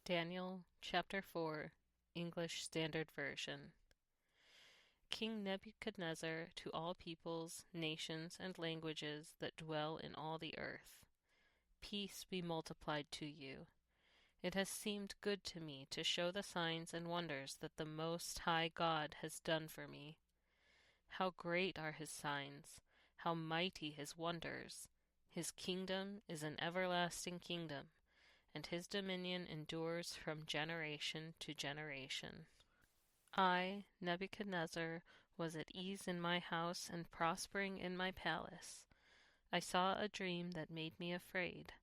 Daniel chapter 4, English Standard Version. King Nebuchadnezzar, to all peoples, nations, and languages that dwell in all the earth. Peace be multiplied to you. It has seemed good to me to show the signs and wonders that the Most High God has done for me. How great are his signs, how mighty his wonders! His kingdom is an everlasting kingdom, and his dominion endures from generation to generation. I, Nebuchadnezzar, was at ease in my house and prospering in my palace. I saw a dream that made me afraid.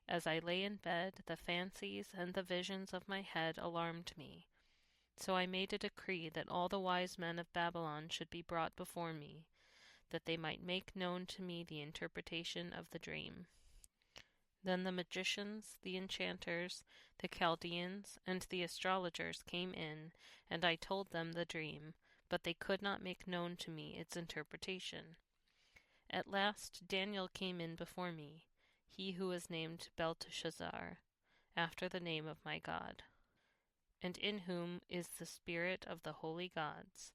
As I lay in bed, the fancies and the visions of my head alarmed me. So I made a decree that all the wise men of Babylon should be brought before me, that they might make known to me the interpretation of the dream. Then the magicians, the enchanters, the Chaldeans, and the astrologers came in, and I told them the dream, but they could not make known to me its interpretation. At last Daniel came in before me, he who was named Belteshazzar, after the name of my God, and in whom is the spirit of the holy gods.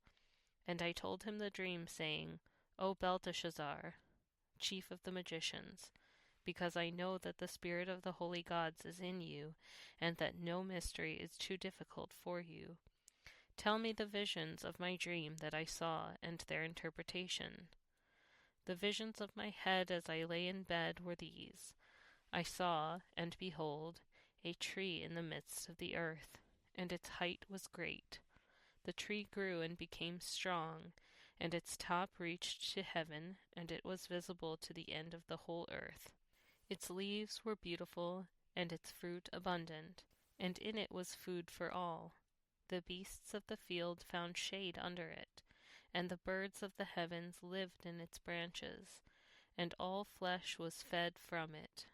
And I told him the dream, saying, O Belteshazzar, chief of the magicians, because I know that the spirit of the holy gods is in you, and that no mystery is too difficult for you. Tell me the visions of my dream that I saw, and their interpretation. The visions of my head as I lay in bed were these. I saw, and behold, a tree in the midst of the earth, and its height was great. The tree grew and became strong, and its top reached to heaven, and it was visible to the end of the whole earth. Its leaves were beautiful, and its fruit abundant, and in it was food for all. The beasts of the field found shade under it, and the birds of the heavens lived in its branches, and all flesh was fed from it.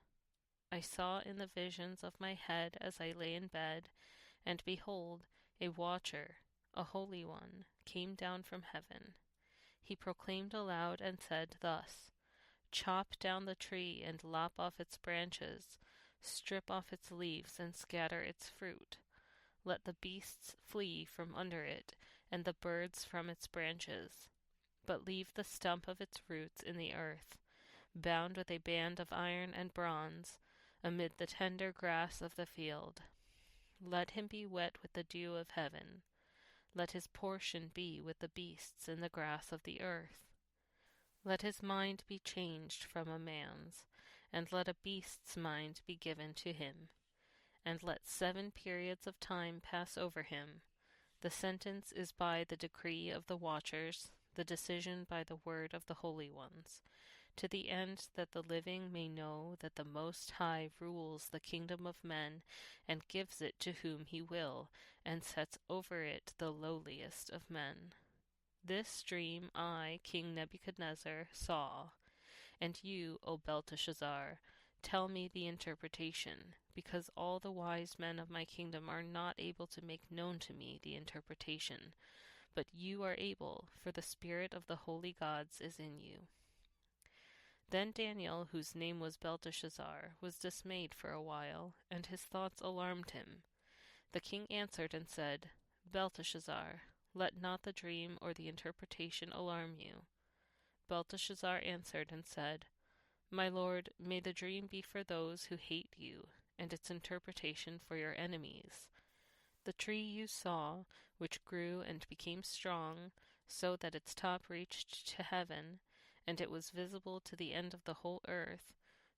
I saw in the visions of my head as I lay in bed, and behold, a watcher, a holy one, came down from heaven. He proclaimed aloud and said thus, Chop down the tree and lop off its branches, strip off its leaves and scatter its fruit. Let the beasts flee from under it, and the birds from its branches. But leave the stump of its roots in the earth, bound with a band of iron and bronze, amid the tender grass of the field. Let him be wet with the dew of heaven. Let his portion be with the beasts in the grass of the earth. Let his mind be changed from a man's, and let a beast's mind be given to him. And let 7 periods of time pass over him. The sentence is by the decree of the watchers, the decision by the word of the holy ones, to the end that the living may know that the Most High rules the kingdom of men, and gives it to whom he will, and sets over it the lowliest of men. This dream I, King Nebuchadnezzar, saw, and you, O Belteshazzar, tell me the interpretation, because all the wise men of my kingdom are not able to make known to me the interpretation, but you are able, for the spirit of the holy gods is in you. Then Daniel, whose name was Belteshazzar, was dismayed for a while, and his thoughts alarmed him. The king answered and said, Belteshazzar, let not the dream or the interpretation alarm you. Belteshazzar answered and said, My lord, may the dream be for those who hate you, and its interpretation for your enemies. The tree you saw, which grew and became strong, so that its top reached to heaven, and it was visible to the end of the whole earth,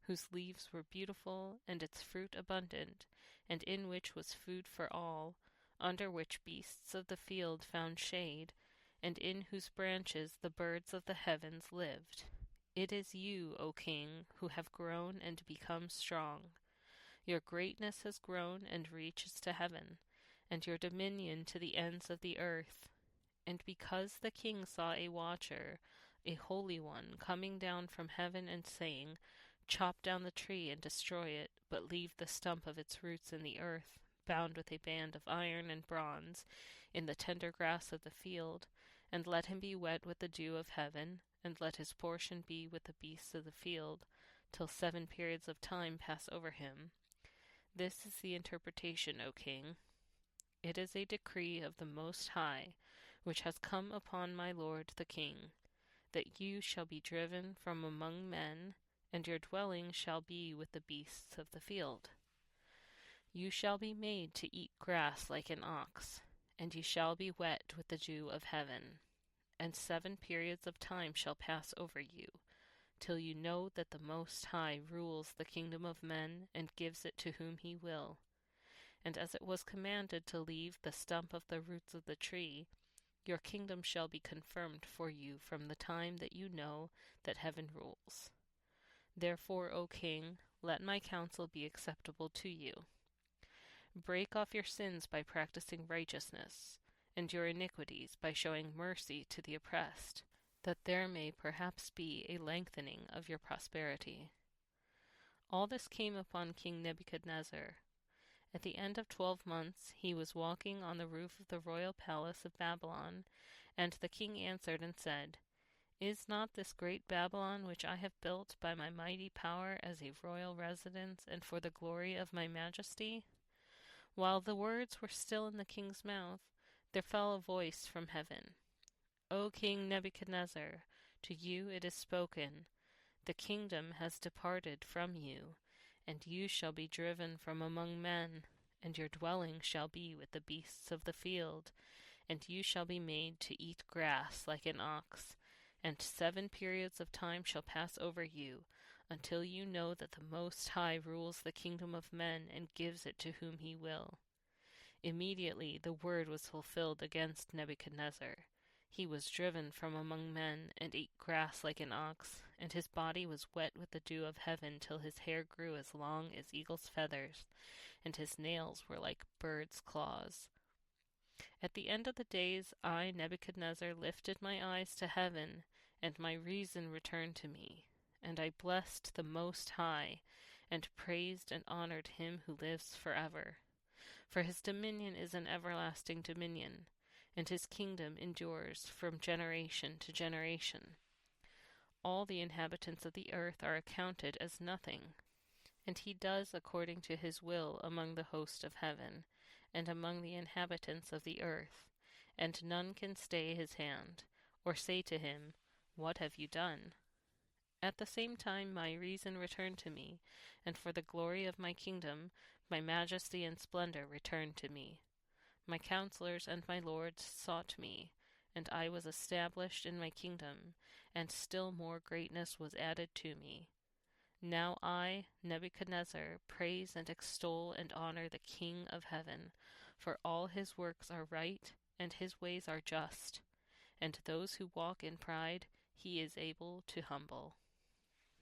whose leaves were beautiful, and its fruit abundant, and in which was food for all, under which beasts of the field found shade, and in whose branches the birds of the heavens lived. It is you, O king, who have grown and become strong. Your greatness has grown and reaches to heaven, and your dominion to the ends of the earth. And because the king saw a watcher, a holy one, coming down from heaven and saying, Chop down the tree and destroy it, but leave the stump of its roots in the earth, bound with a band of iron and bronze, in the tender grass of the field, and let him be wet with the dew of heaven, and let his portion be with the beasts of the field, till 7 periods of time pass over him. This is the interpretation, O king. It is a decree of the Most High, which has come upon my lord the king, that you shall be driven from among men, and your dwelling shall be with the beasts of the field. You shall be made to eat grass like an ox, and you shall be wet with the dew of heaven. And 7 periods of time shall pass over you, till you know that the Most High rules the kingdom of men and gives it to whom he will. And as it was commanded to leave the stump of the roots of the tree, your kingdom shall be confirmed for you from the time that you know that heaven rules. Therefore, O king, let my counsel be acceptable to you. Break off your sins by practicing righteousness, and your iniquities by showing mercy to the oppressed, that there may perhaps be a lengthening of your prosperity. All this came upon King Nebuchadnezzar. At the end of 12 months he was walking on the roof of the royal palace of Babylon, and the king answered and said, Is not this great Babylon which I have built by my mighty power as a royal residence and for the glory of my majesty? While the words were still in the king's mouth, there fell a voice from heaven. O King Nebuchadnezzar, to you it is spoken, the kingdom has departed from you, and you shall be driven from among men, and your dwelling shall be with the beasts of the field, and you shall be made to eat grass like an ox, and 7 periods of time shall pass over you, until you know that the Most High rules the kingdom of men and gives it to whom he will. Immediately the word was fulfilled against Nebuchadnezzar. He was driven from among men, and ate grass like an ox, and his body was wet with the dew of heaven till his hair grew as long as eagle's feathers, and his nails were like birds' claws. At the end of the days I, Nebuchadnezzar, lifted my eyes to heaven, and my reason returned to me, and I blessed the Most High, and praised and honored him who lives forever. For his dominion is an everlasting dominion, and his kingdom endures from generation to generation. All the inhabitants of the earth are accounted as nothing, and he does according to his will among the host of heaven, and among the inhabitants of the earth, and none can stay his hand, or say to him, What have you done? At the same time my reason returned to me, and for the glory of my kingdom, my majesty and splendor returned to me. My counselors and my lords sought me, and I was established in my kingdom, and still more greatness was added to me. Now I, Nebuchadnezzar, praise and extol and honor the King of heaven, for all his works are right, and his ways are just, and those who walk in pride he is able to humble.